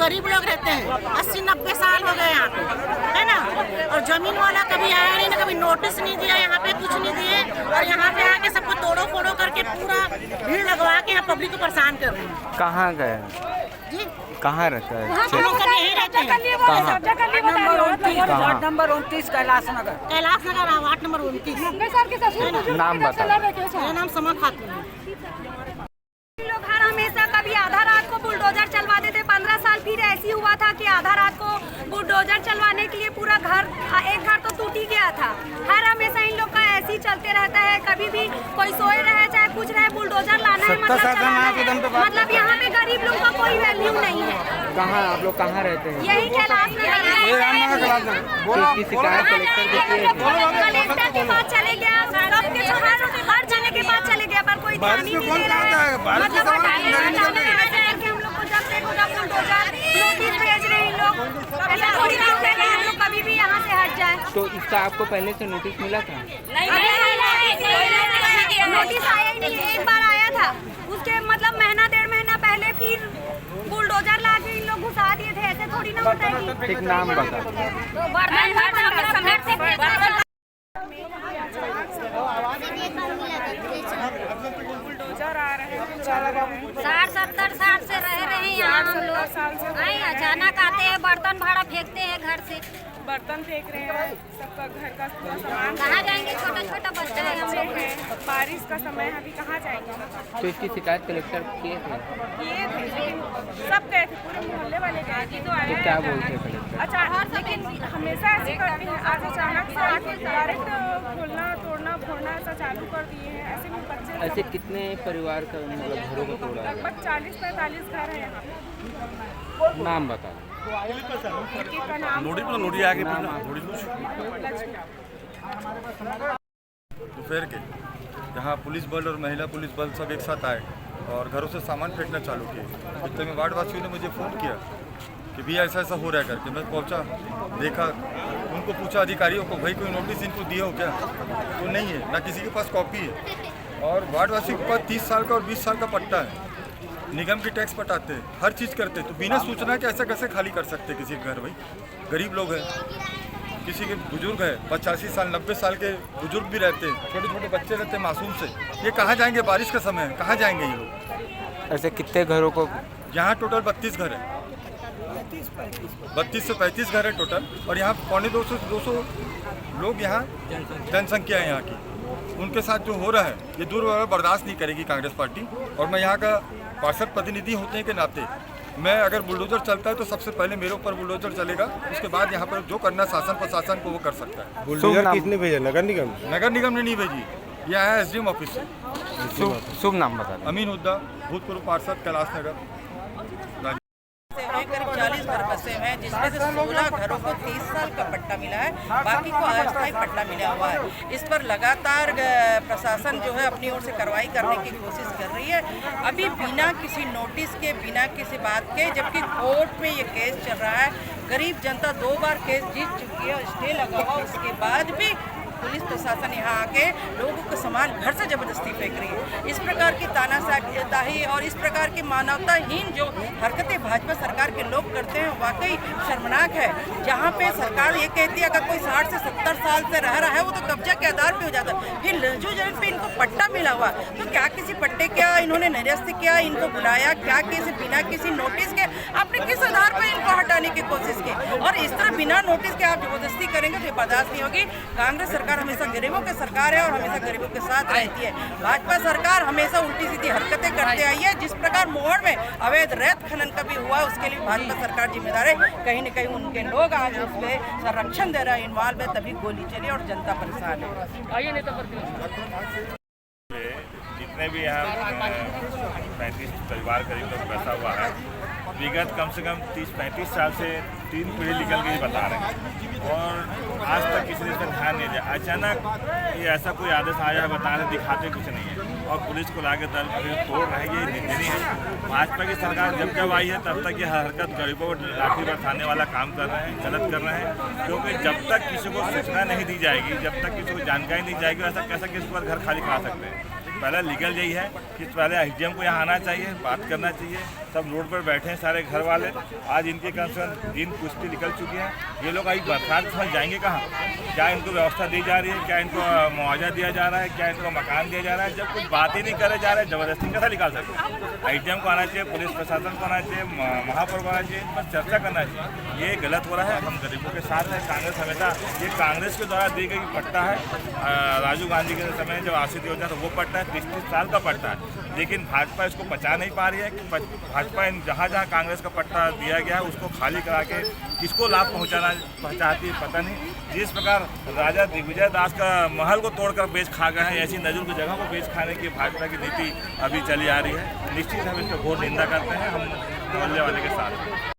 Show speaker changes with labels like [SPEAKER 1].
[SPEAKER 1] गरीब लोग रहते हैं, 80-90 साल हो गए यहाँ पे, है ना। और जमीन वाला कभी आया नहीं ना, कभी नोटिस नहीं दिया, यहाँ पे कुछ नहीं दिए, और यहाँ पे आके सबको तोड़ो फोड़ो करके पूरा भीड़ लगवा के यहाँ पब्लिक को परेशान कर रहे हैं।
[SPEAKER 2] कहाँ गए
[SPEAKER 1] जी,
[SPEAKER 2] कहाँ रहता है?
[SPEAKER 1] यही रहते हैं।
[SPEAKER 3] Ward number 29 Kailash Nagar
[SPEAKER 1] ward number 29।
[SPEAKER 2] नाम बता।
[SPEAKER 1] मेरा नाम समा खातून है।
[SPEAKER 4] लोग हर हमेशा कभी आधा रात को बुलडोजर चलवा देते। 15 साल फिर ऐसी हुआ था कि आधा रात को बुलडोजर चलवाने के लिए पूरा घर, एक घर तो टूट ही गया था। हर हमेशा इन लोग का ऐसे ही चलते रहता है, कभी भी कोई सोए रहे चाहे कुछ रहे, बुलडोजर लाना है मतलब यहाँ पे गरीब लोग का कोई वैल्यू नहीं है।
[SPEAKER 2] कहाँ आप लोग कहाँ रहते हैं?
[SPEAKER 4] यही कैलाश
[SPEAKER 2] की शिकायत
[SPEAKER 4] कलेक्टर के पास चले गया, हर जगह के पास चले गया, पर कोई ध्यान ही नहीं दे रहा है। मतलब हम लोग को जब देखो तब बुलडोजर नोटिस भेज रहे हैं इन लोग, ऐसा थोड़ी ना होता है कि हम लोग कभी भी यहाँ से हट जाए।
[SPEAKER 2] तो इसका आपको पहले से नोटिस मिला था?
[SPEAKER 4] नोटिस आया ही नहीं, एक बार आया था, उसके मतलब महीना 1.5 महीना पहले फिर बुलडोजर ला के इन लोग घुसा दिए थे। ऐसे थोड़ी ना होता है कि
[SPEAKER 2] ठीक नाम बता।
[SPEAKER 5] बुलडोजर आ रहे हैं
[SPEAKER 4] 60-70 साल से रह रहे हैं यहाँ हम लोग। अचानक आते हैं, बर्तन भाड़ा फेंकते हैं घर से,
[SPEAKER 5] बर्तन फेंक रहे हैं, सबका घर का पूरा सामान।
[SPEAKER 4] कहाँ जाएंगे? छोटा छोटा बच्चा है हम लोग
[SPEAKER 5] है, बारिश का समय है, अभी कहाँ जाएंगे?
[SPEAKER 2] तो इसकी शिकायत कलेक्टर किए थे?
[SPEAKER 5] किए थे, लेकिन सब गए थे, पूरे मोहल्ले वाले गए थे।
[SPEAKER 2] तो क्या बोलते हैं कलेक्टर?
[SPEAKER 5] अचानक, लेकिन हमेशा ऐसे करते हैं, आज अचानक से आके डायरेक्ट खोलना तोड़ना फोड़ना ऐसा चालू कर दिए हैं। ऐसे में बच्चे
[SPEAKER 2] ऐसे कितने परिवार का मतलब घरों को तोड़ा है?
[SPEAKER 5] लगभग 40-45 घर है यहाँ।
[SPEAKER 2] नाम बता।
[SPEAKER 5] का नाम
[SPEAKER 6] दोपहर के यहाँ पुलिस बल और महिला पुलिस बल सब एक साथ आए और घरों से सामान फेंकना चालू किए। इतने में वार्ड वासियों ने मुझे फ़ोन किया कि भैया ऐसा ऐसा हो रहा है करके। मैं पहुँचा, देखा, उनको पूछा अधिकारियों को, भाई कोई नोटिस इनको दिया हो क्या? तो नहीं है, ना किसी के पास कॉपी है। और वार्ड वासियों के पास 30 साल का और 20 साल का पट्टा है, निगम की टैक्स पटाते हैं, हर चीज़ करते हैं। तो बिना सूचना के ऐसा कैसे खाली कर सकते किसी के घर? भाई गरीब लोग हैं, किसी के बुजुर्ग है, 85 साल 90 साल के बुजुर्ग भी रहते हैं, छोटे छोटे बच्चे रहते हैं मासूम से। ये कहाँ जाएंगे? बारिश का समय है, कहाँ जाएंगे ये लोग?
[SPEAKER 2] ऐसे कितने घरों को?
[SPEAKER 6] यहाँ टोटल 32 घर है, 32 से 35 घर है टोटल। और यहाँ 250 लोग यहाँ जनसंख्या है यहाँ की। उनके साथ जो हो रहा है ये दूर बर्दाश्त नहीं करेगी कांग्रेस पार्टी। और मैं यहाँ का पार्षद प्रतिनिधि होने के नाते, मैं अगर बुलडोजर चलता है तो सबसे पहले मेरे ऊपर बुलडोजर चलेगा, उसके बाद यहाँ पर जो करना शासन प्रशासन को वो कर सकता है।
[SPEAKER 7] बुलडोजर किसने भेजा? नगर निगम?
[SPEAKER 6] नगर निगम ने नहीं भेजी, ये आया SDM ऑफिस से।
[SPEAKER 2] शुभ नाम बता।
[SPEAKER 6] अमीन हुद्दा, भूतपूर्व पार्षद कैलाश नगर।
[SPEAKER 8] करीब 40 घर बसे हुए हैं, जिसमें से 16 घरों को 30 साल का पट्टा मिला है, बाकी को अस्थायी पट्टा मिला हुआ है। इस पर लगातार प्रशासन जो है अपनी ओर से कार्रवाई करने की कोशिश कर रही है। अभी बिना किसी नोटिस के, बिना किसी बात के, जबकि कोर्ट में ये केस चल रहा है, गरीब जनता 2 बार केस जीत चुकी है, स्टे लगा हुआ, उसके बाद भी पुलिस प्रशासन यहाँ आके लोगों को सामान घर से जबरदस्ती फेंक रही है। इस प्रकार की तानाशाही और इस प्रकार की मानवताहीन जो हरकतें भाजपा सरकार के लोग करते हैं वाकई शर्मनाक है। जहाँ पे सरकार ये कहती है अगर कोई 60 से 70 साल से रह रहा है वो तो कब्जा के आधार पे हो जाता है, फिर लज्जू जन पे इनको पट्टा मिला हुआ, तो क्या किसी पट्टे क्या इन्होंने निरस्त किया, इनको बुलाया क्या? किसी बिना किसी नोटिस के आपने किस आधार पर इनको हटाने की कोशिश की? और इस तरह बिना नोटिस के आप जबरदस्ती करेंगे तो ये बर्दाश्त नहीं होगी। कांग्रेस सरकार हमेशा गरीबों की सरकार है और हमेशा गरीबों के साथ रहती है। भाजपा सरकार हमेशा उल्टी सीधी हरकतें करते आई है। जिस प्रकार मोहड़ में अवैध रेत खनन का भी हुआ, उसके लिए भाजपा सरकार जिम्मेदार है। कहीं न कहीं उनके लोग आज उसमें संरक्षण दे रहा है, इन्वॉल्व है, तभी गोली चली और जनता परेशान है।
[SPEAKER 9] जितने भी यहाँ 35 परिवार करीब तक बसा हुआ है, विगत कम से कम 30-35 साल से 3 पीढ़ी निकल गई बता रहे हैं और आज तक किसी ने इस पर ध्यान नहीं दिया। अचानक ये ऐसा कोई आदेश आया है, बता रहे दिखाते कुछ नहीं है और पुलिस को लाके दल तोड़ रहे हैं, ये निंदनीय है। भाजपा की सरकार जब आई है तब तक ये हरकत गरीबों को लाठी बरसाने वाला काम कर रहे हैं, गलत कर रहे हैं। क्योंकि जब तक किसी को सूचना नहीं दी जाएगी, जब तक किसी को जानकारी नहीं जाएगी, ऐसा कैसा किसी पर घर खाली करा सकते हैं। पहला लीगल यही है कि पहले एसडीएम को यहाँ आना चाहिए, बात करना चाहिए। सब रोड पर बैठे हैं सारे घर वाले, आज इनके कंसर्न दिन पुष्टि निकल चुकी है। ये लोग आज बरसात में जाएंगे कहाँ? क्या इनको व्यवस्था दी जा रही है? क्या इनको मुआवजा दिया जा रहा है? क्या इनको मकान दिया जा रहा है? जब कुछ बात ही नहीं करे जा रहे, जबरदस्ती कैसा निकाल सकते हैं? एसडीएम को आना चाहिए, पुलिस प्रशासन को आना चाहिए, महापौर को आना चाहिए, इन पर चर्चा करना चाहिए। ये गलत हो रहा है, हम गरीबों के साथ हैं। कांग्रेस हमेशा, ये कांग्रेस के द्वारा दी गई पट्टा है। राजीव गांधी के समय जब आवासीय योजना तो वो पट्टा है, 30 साल का पट्टा है। लेकिन भाजपा इसको पचा नहीं पा रही है कि भाजपा जहाँ जहाँ कांग्रेस का पट्टा दिया गया है उसको खाली करा के किसको लाभ पहुँचाना चाहती है पता नहीं। जिस प्रकार राजा दिग्विजय दास का महल को तोड़कर बेच खा गए हैं, ऐसी नजर की जगह को बेच खाने की भाजपा की नीति अभी चली आ रही है। निश्चित हम इसको घोर निंदा करते हैं, हम मोहल्ले वाले के साथ।